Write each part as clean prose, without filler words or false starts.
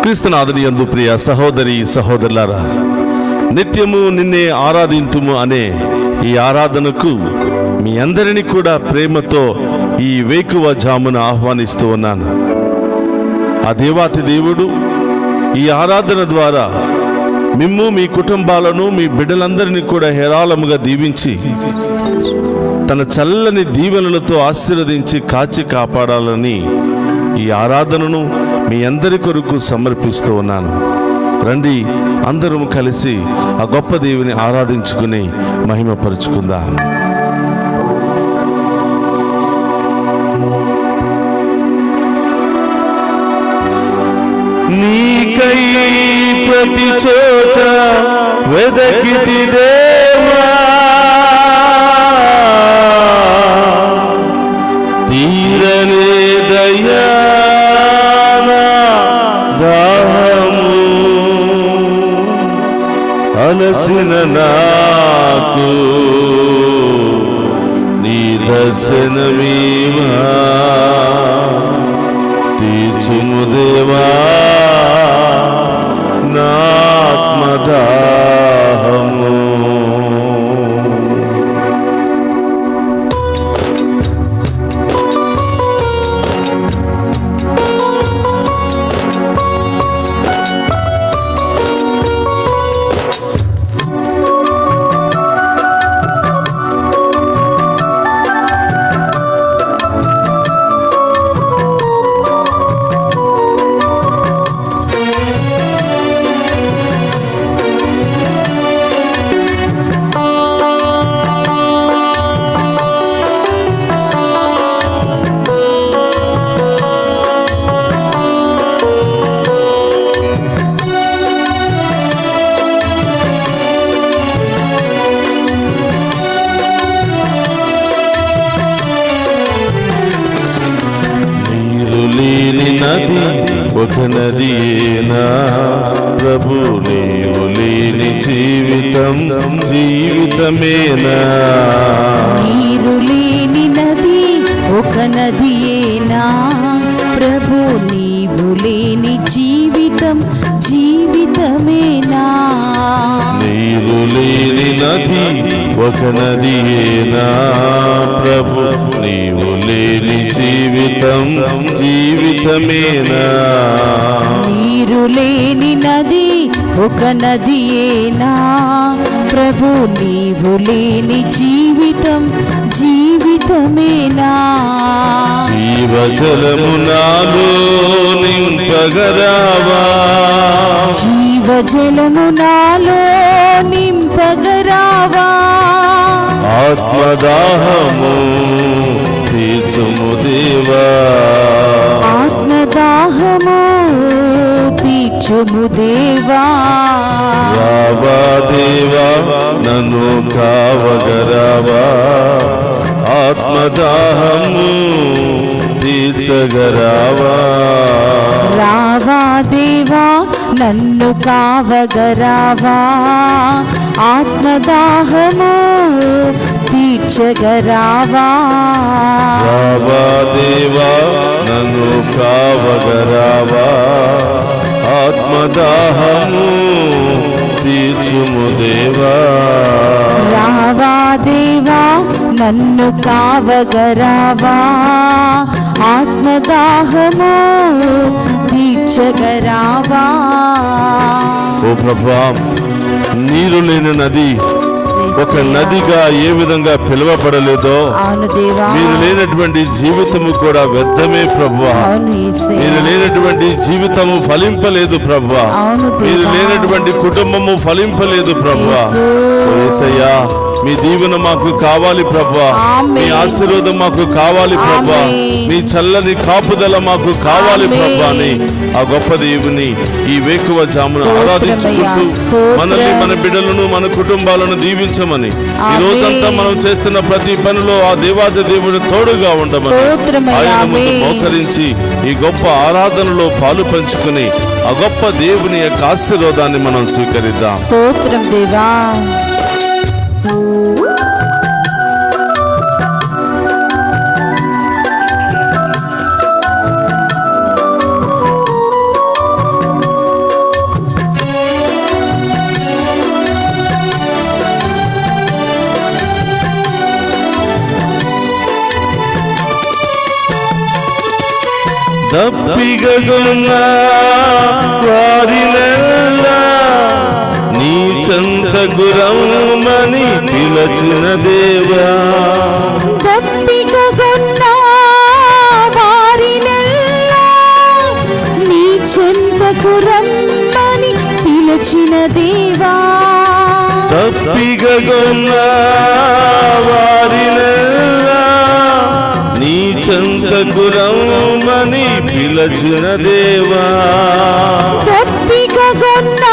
క్రీస్తునాథుని యందు ప్రియ సహోదరి సహోదరులారా, నిత్యము నిన్నే ఆరాధింతుము అనే ఈ ఆరాధనకు మీ అందరినీ కూడా ప్రేమతో ఈ వేకువ జామున ఆహ్వానిస్తూ ఉన్నాను. ఆ దేవాతి దేవుడు ఈ ఆరాధన ద్వారా మిమ్ము, మీ కుటుంబాలను, మీ బిడ్డలందరినీ కూడా హేరాళముగా దీవించి తన చల్లని దీవెనలతో ఆశీర్వదించి కాచి కాపాడాలని ఈ ఆరాధనను మీ అందరి కొరకు సమర్పిస్తూ ఉన్నాను. రండి, అందరం కలిసి ఆ గొప్ప దేవుని ఆరాధించుకుని మహిమపరుచుకుందాం. నీకై ప్రతి చోట వెదకితి దేవా, తీరలేదయ్యా దాహము, అలసిన నాకు నీ దర్శనమీవా, తీర్చుము దేవా నాత్మదాహము. ఒక నదియేనా ప్రభు, నీవు లేని జీవితం జీవితమేనా? నీరు లేని నది ఒక నదియేనా ప్రభు, నీవు లేని జీవితం జీవితమేనా? నీరు లేని నది ఒక నదియేనా ప్రభు, నీవు లేని జీవితం జీవితమేనా? నీరు లేని నది ఒక నదియేనా ప్రభు, నీవు లేని జీవితం జీవితమేనా? జీవజలము నాలో నింపగరావా, జీవజలము నాలో నింపగరావా, ఆత్మదాహము తీర్చుము దేవా, ఆత్మదాహము తీర్చుము దేవా. రావా దేవా నన్ను కావగరావా, ఆత్మదాహము తీర్చగరావా. రావా దేవా నన్ను కావగరావా, ఆత్మదాహము తీర్చగరావా. రావా దేవా నన్ను కావగరావా, ఆత్మదాహము తీర్చుము దేవా. రావా దేవా నన్ను కావగరావా, ఆత్మదాహము తీర్చగరావా. ఓ ప్రభువా, నీరు లేని నది ఒక నదిగా ఏ విధంగా పిలువబడలేదో, మీరు లేనటువంటి జీవితము కూడా వ్యర్థమే ప్రభువా. మీరు లేనటువంటి జీవితము ఫలింపలేదు ప్రభువా. మీరు లేనటువంటి కుటుంబము ఫలింపలేదు ప్రభువా. యేసయ్యా, మీ దీవెన మాకు కావాలి ప్రభువా, మీ ఆశీర్వాదం మాకు కావాలి ప్రభువా, మీ చల్లని కాపుదల మాకు కావాలి ప్రభువా అని ఆ గొప్ప దేవుని ఈ వేకువ జామున ఆరాధించుకుంటూ మనల్ని, మన బిడ్డలను, మన కుటుంబాలను దీవించమని, ఈ రోజంతా మనం చేస్తున్న ప్రతి పనిలో ఆ దేవాది దేవుడు తోడుగా ఉండమని ఆయన ముందు మోకరించి ఈ గొప్ప ఆరాధనలో పాలు పంచుకుని ఆ గొప్ప దేవుని యొక్క ఆశీర్వాదాన్ని మనం స్వీకరిద్దాం. స్తోత్రం దేవా. దప్పిగొన్న వారినెల్లా నీ చెంతకు రమ్మని పిలచిన దేవా. దప్పిగొన్న వారినెల్లా నీ చెంతకు రమ్మని పిలిచిన దేవా. దప్పిగొన్న వారినెల్లా నీ చెంతకు రమ్మని పిలచిన దేవా. దప్పిగొన్న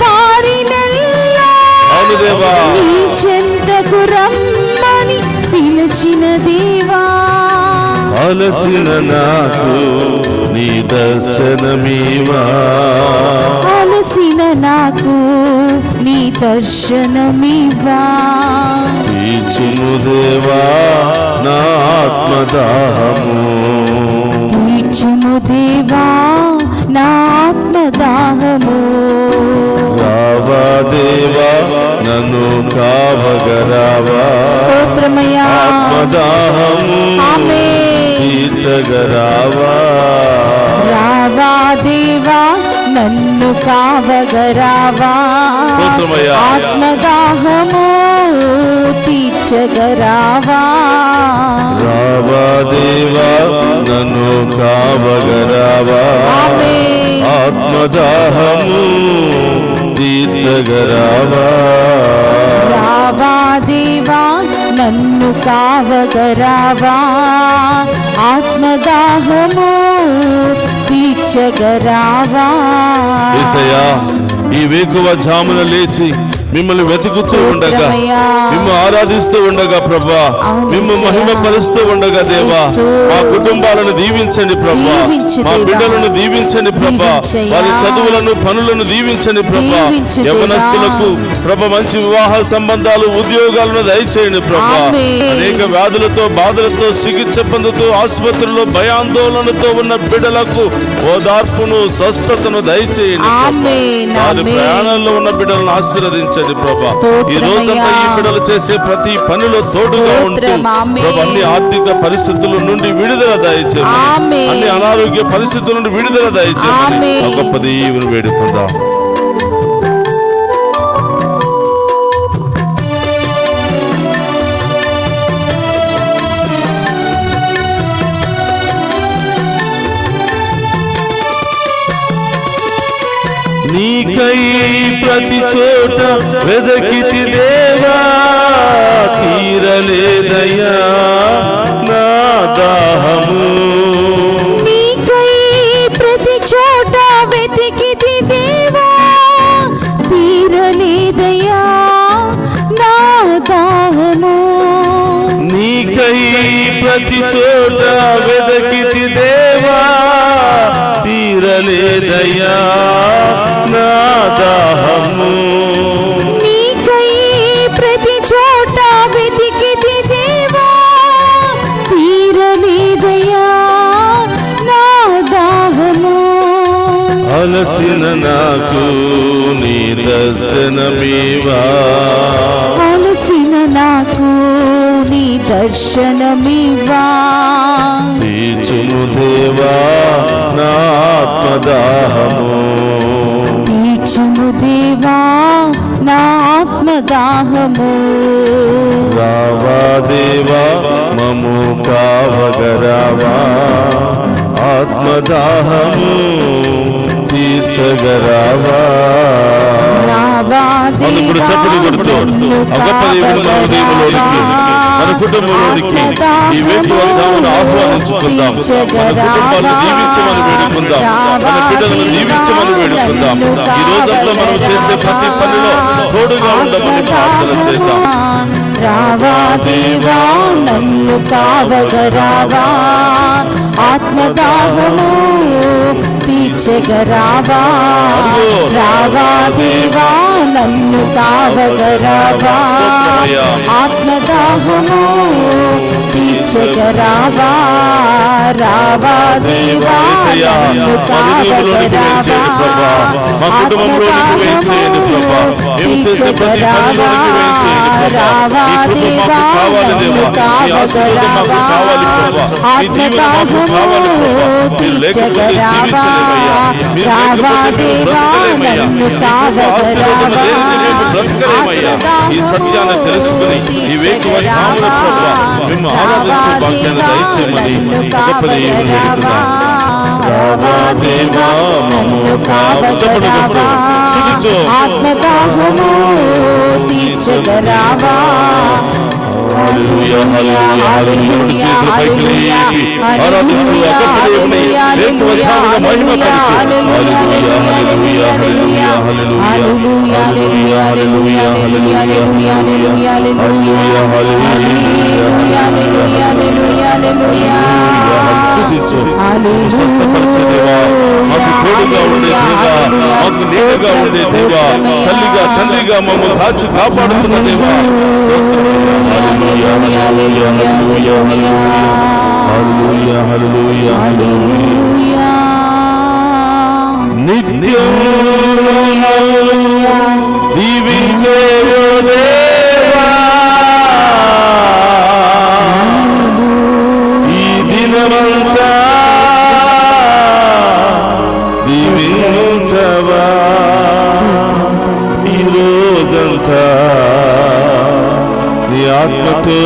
వారినెల్లా అవును దేవా, నీ చెంతకు రమ్మని పిలిచిన దేవా. అలసిన నాకు నీ దర్శనమీవా. అలసిన నాకు నీ దర్శనమివా. తీర్చుము దేవా నా ఆత్మదాహము. తీర్చుము దేవా నా ఆత్మదాహము. రావా దేవా నన్ను కావగరావా. స్తోత్రమయ్యా. ఆత్మదాహము ఆమేన్. తీర్చగరావా. రావా దేవా నన్ను కావగరావా. స్తోత్రమయ్యా. ఆత్మదాహము తీర్చగరావా. రావా దేవా నన్ను కావగరావా. ఆమేన్. ఆత్మదాహము తీర్చగరావా. రావా దేవా నన్ను కావగరావా. ఆత్మదాహము తీర్చగరావా. యేసయ్యా, ఈ వేకువ జామున లేచి మిమ్మల్ని వెతుకుతూ ఉండగా, మిమ్ము ఆరాధిస్తూ ఉండగా ప్రభా, మిమ్ము మహిమ పరుస్తూ ఉండగా దేవా, మా కుటుంబాలను దీవించండి ప్రభా, మా బిడ్డలను దీవించండి ప్రభా, వారి చదువులను పనులను దీవించండి ప్రభా. యవనస్తులకు ప్రభ మంచి వివాహ సంబంధాలు ఉద్యోగాలను దయచేయండి ప్రభా. అనేక వ్యాధులతో బాధలతో చికిత్స పొందుతూ ఆసుపత్రుల్లో భయాందోళనతో ఉన్న బిడ్డలకు ఓదార్పును స్వస్థతను దయచేయండి ప్రభా. వారి ప్రయాణంలో ఉన్న బిడ్డలను ఆశీర్వదించండి ప్రభా. ఈ రోజంతా ఈ బిడ్డలు చేసే ప్రతి పనిలో తోడుగా ఉంటూ ప్రభా, అన్ని ఆర్థిక పరిస్థితుల నుండి విడుదల దయచేయండి. అన్ని అనారోగ్య పరిస్థితుల నుండి విడుదల దయచేయండి. గొప్ప దీవెన వేడుకుందాం. నీకై ప్రతి చోట వెదకితి దేవా, తీరలేదయ్యా నా దాహము. నీకై ప్రతి చోట వెతికితి దేవా, తీరలేదయ్యా నా దాహము. నీకై ప్రతి చోట వెదకితి దేవా, తీరలేదయ్యా నా దాహము. నీకై ప్రతి చోట వెతికితి దేవా, తీరలేదయ్యా నా దాహము. అలసిన నాకు నీ దర్శనమీవా. అలసిన నాకు నీ దర్శనమివా. తీర్చుము దేవా నా ఆత్మదాహము. తీర్చుము దేవా నా ఆత్మదాహము. రావా దేవా మము కావగరావా. ఆత్మదాహము తీర్చగరావా. ఇప్పుడు చప్పుడు కొడుతూ గొప్ప దేవుడు మన హృదయంలోనికి, మన కుటుంబంలోనికి ఈ వేకువ జామును ఆహ్వానించుకుందాం. మన కుటుంబాలను దీవించమని వేడుకుందాం. మన బిడ్డలను దీవించమని వేడుకుందాం. ఈ రోజంతా మనం చేసే ప్రతి పనిలో తోడుగా ఉండమని ప్రార్థన చేద్దాం. రావా దేవా నన్ను కావగరావా. ఆత్మదాహము తీర్చగరావా రావా దేవా నన్ను కావగరావా ఆత్మదాహము తీర్చగరావా రావా దేవా నన్ను కావగరావా ఆత్మదాహము తీర్చగరావా రావా దేవా నన్ను కావగరావా ఆత్మదాహము తీర్చగరావా రావా దేవా నన్ను కావగరావా ఈ సత్యాన్ని తెలుసుకుని ఈ వేకువజామున ప్రభువా మిమ్ము ఆరాధించే భాగ్యాన్ని దయచేయమని గొప్ప దేవుని వేడుకుందాం. రావా దేవా మమ్ము కావగరావా ఆత్మదాహము తీర్చగరావా హల్లెలూయా హల్లెలూయా హల్లెలూయా చేతుల పైకి లేపి ఆరాధించు ఆ గొప్ప దేవుని వేకువజామున మహిమపరచు. హల్లెలూయా హల్లెలూయా హల్లెలూయా హల్లెలూయా హల్లెలూయా హల్లెలూయా హల్లెలూయా హల్లెలూయా స్తుతించు. స్వస్థపరచే దేవా, మాకు తోడుగా ఉండే దేవా, మాకు నీడగా ఉండే దేవా, తల్లిగా తండ్రిగా మమ్మల్ని కాచి కాపాడుతున్న దేవా, హల్లెలూయా హల్లెలూయా హల్లెలూయా హల్లెలూయా హల్లెలూయా నిత్యం దీవించే దేవా ఈ దినమంతా దీవించవా ఈ రోజంతా నీ ఆత్మతో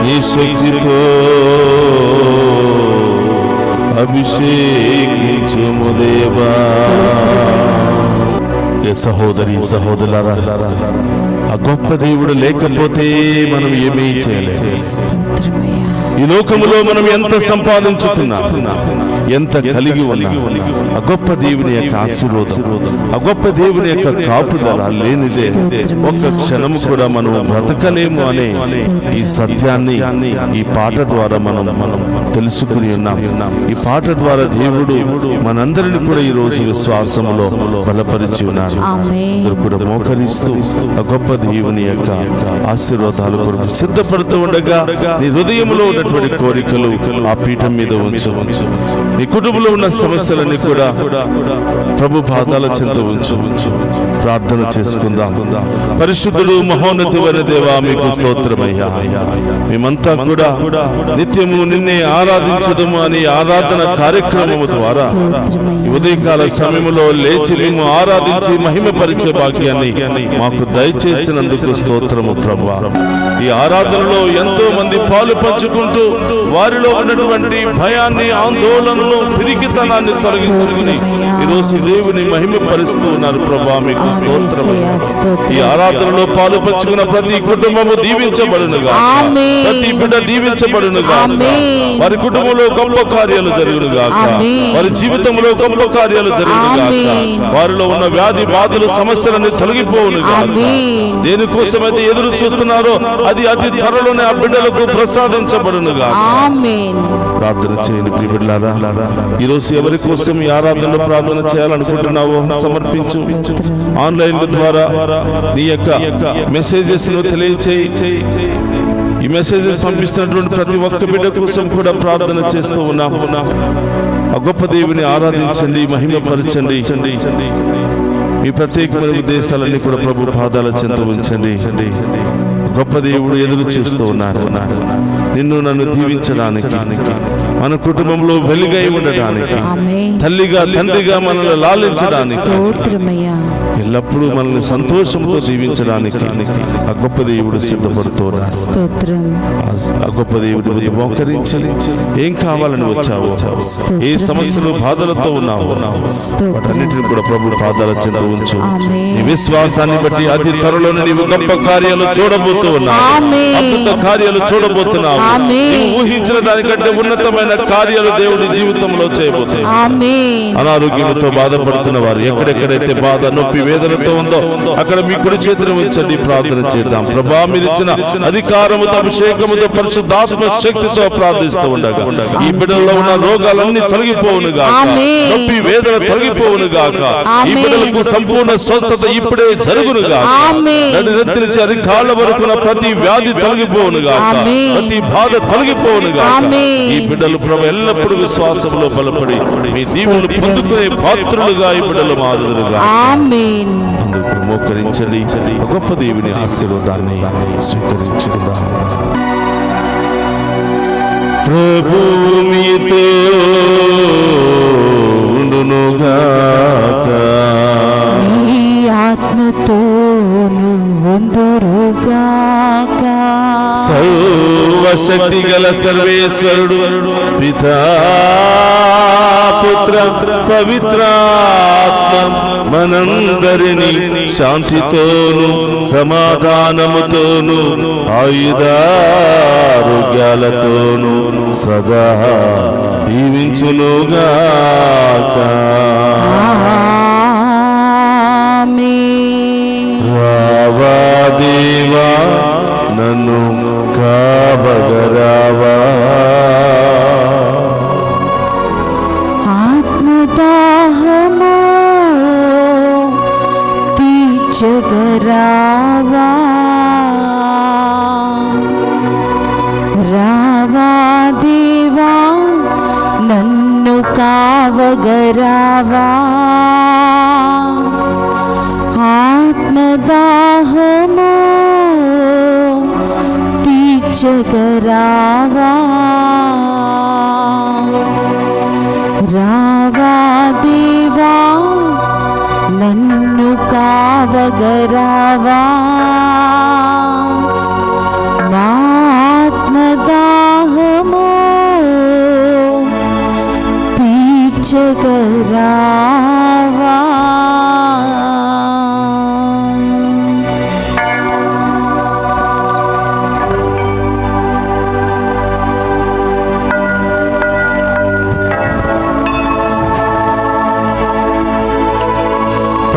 నీ శక్తితో అభిషేకించుము దేవా. ఏ సహోదరి సహోదరులారా, ఆ గొప్ప దేవుడు లేకపోతే మనం ఏమీ చేయలేము. ఈ లోకములో మనం ఎంత సంపాదించుకున్నా, ఎంత కలిగి ఉన్నా, ఆ గొప్ప దేవుని యొక్క ఆశీర్వాదం, ఆ గొప్ప దేవుని యొక్క కాపుదల లేనిదే ఒక్క క్షణము కూడా మనం బ్రతకలేము అనే ఈ సత్యాన్ని ఈ పాట ద్వారా మనం తెలుసుకుని ఉన్నాం. ఈ పాట ద్వారా దేవుడు మనందరిని కూడా ఈ రోజు విశ్వాసములో బలపరిచి ఉన్నాడు. అందరూ కూడా మోకరిస్తూ ఆ గొప్ప దేవుని యొక్క ఆశీర్వాదాల కొరకు సిద్ధపడుతూ ఉండగా నీ హృదయంలో ఉన్నటువంటి కోరికలు ఆ పీఠం మీద ఉంచు. నీ కుటుంబంలో ఉన్న సమస్యలన్నీ కూడా ప్రభు పాదాల చెంత ఉంచు. ప్రార్థన చేసుకుందాం. పరిశుద్ధుడు మహోన్నతుడైన దేవా, మీకు స్తోత్రమయ్యా. మేమంతా కూడా నిత్యము నిన్నే ఆరాధించదము అని ఆరాధన కార్యక్రమము ద్వారా ఈ ఉదయకాల సమయంలో లేచి మేము ఆరాధించి మహిమపరిచే భాగ్యాన్ని మాకు దయచేసినందుకు స్తోత్రము ప్రభువా. ఈ ఆరాధనలో ఎంతో మంది పాలు పంచుకుంటూ వారిలో ఉన్నటువంటి భయాన్ని, ఆందోళనను, పిరికితనాన్ని తొలగించుకుని ఈరోజు దేవుని మహిమపరుస్తూ ఉన్నారు ప్రభువా. మీకు స్తోత్రము. ఈ ఆరాధనలో పాలు పంచుకున్న ప్రతి కుటుంబము దీవించబడునుగా, ప్రతి బిడ్డ దీవించబడునుగా, వారి కుటుంబంలో గొప్ప కార్యాలు జరుగునుగా, వారి జీవితంలో గొప్ప కార్యాలు జరుగునుగా, వారిలో ఉన్న వ్యాధి బాధలు సమస్యలన్నీ తొలగిపోవునుగా. దేనికోసమైతే ఎదురు చూస్తున్నారో అది అతి త్వరలోనే ఆ బిడ్డలకు ప్రసాదించబడునుగా. ప్రార్థన చేయండి ప్రియబిడ్డలారా. ఈరోజు ఎవరి కోసం ఈ ఆరాధనలో ప్రార్థన చేయాలనుకుంటున్నావో సమర్పించు. ఆన్లైన్ ద్వారా నీ యొక్క మెసేజెస్ ను తెలియచేయి. ఈ మెసేజెస్ పంపిస్తున్నటువంటి ప్రతి ఒక్క బిడ్డ కోసం కూడా ప్రార్థన చేస్తూ ఉన్నాం. ఆ గొప్ప దేవుని ఆరాధించండి, మహిమపరచండి. మీ ప్రత్యేకమైన ఉద్దేశాలన్నీ కూడా ప్రభు పాదాల చెంత ఉంచండి. గొప్ప దేవుడు ఎదురు చూస్తూ ఉన్నాడు నిన్ను నన్ను దీవించడానికి, మన కుటుంబంలో వెలుగై ఉండడానికి, తల్లిగా తండ్రిగా మనల్ని లాలించడానికి, ఎల్లప్పుడూ మనల్ని సంతోషంతో దీవించడానికి ఆ గొప్ప దేవుడు సిద్ధపడుతున్నాడు. ఆ గొప్ప దేవుడి ముందు మోకరించి ఏం కావాలని వచ్చావో, ఏ సమస్యలు బాధలతో ఉన్నావో వాటన్నిటిని కూడా ప్రభు పాదాల చెంత ఉంచు. నీ విశ్వాసాన్ని బట్టి అతి త్వరలోనే నీవు గొప్ప కార్యాలు చూడబోతున్నావు, అద్భుత కార్యాలు చూడబోతున్నావు. నీవు ఊహించిన దానికంటే ఉన్నతమైన కార్యాలు దేవుడి జీవితంలో చేయబోతున్నావు. అనారోగ్యంతో బాధపడుతున్న వారు, ఎక్కడెక్కడైతే బాధ, నొప్పి, వేదనతో ఉందో అక్కడ మీ కుడి చేతిని ఉంచండి, ప్రార్థన చేద్దాం. ప్రభా, మీరు ఇచ్చిన అధికారముతో, అభిషేకముతో, పరిశుద్ధాత్మ శక్తితో ప్రార్థిస్తూ ఉండగా ఈ బిడ్డల్లో ఉన్న రోగాలన్నీ తొలగిపోవును గాక, నొప్పి వేదన తొలగిపోవును గాక, ఈ బిడ్డలకు సంపూర్ణ స్వస్థత ఇప్పుడే జరుగును గాక, నడి నుంచి అరికాళ్ళ వరకున్న ప్రతి వ్యాధి తొలగిపోవును గాక, ప్రతి బాధ తొలగిపోవును గాక. ఈ బిడ్డలు ప్రభు ఎల్లప్పుడూ విశ్వాసంలో బలపడి మీ దీవులు పొందుకునే పాత్రులుగా ఈ బిడ్డలు మారుదురుగా. అందుకు మోకరించండి, గొప్ప దేవుని ఆశీర్వాదాన్ని స్వీకరించుకుందాం. ప్రభువు మీతో ఉండునుగాక, మీ ఆత్మతోను ఉందురుగాక. సర్వశక్తి గల సర్వేశ్వరుడు పితా పుత్ర పవిత్రాత్మ మనందరినీ శాంతితోను సమాధానముతోను ఆయుధారోగ్యాలతోను సదా దీవించునుగాక. రావా దేవా, నన్ను కావగరావా, ఆత్మదాహము తీర్చగరావా, రావా దేవా, నన్ను కావగరావా, ఆత్మదాహము తీర్చగరావా, రావా దేవా, నన్ను కావగరావా, నా ఆత్మదాహము తీర్చగరావా.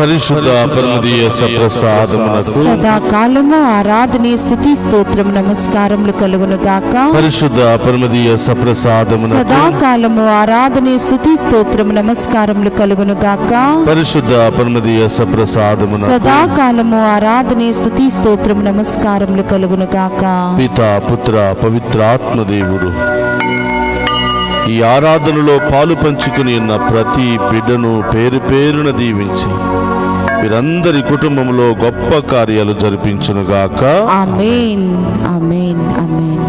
పరిశుద్ధ పరమదీయ సప్రసాదమునకు సదాకాలము ఆరాధన, స్తుతి, స్తోత్రం, నమస్కారములు కలుగును గాక. పరిశుద్ధ పరమదీయ సప్రసాదమునకు సదాకాలము ఆరాధన, స్తుతి, స్తోత్రం, నమస్కారములు కలుగును గాక. పరిశుద్ధ పరమదీయ సప్రసాదమునకు సదాకాలము ఆరాధన, స్తుతి, స్తోత్రం, నమస్కారములు కలుగును గాక. పితా పుత్ర పవిత్రాత్మ దేవుడు ఈ ఆరాధనలో పాలు పంచుకుని ఉన్న ప్రతి బిడ్డను పేరు పేరున దీవించి వీరందరి కుటుంబంలో గొప్ప కార్యాలు జరిపించునుగాక. ఆమేన్, ఆమేన్, ఆమేన్.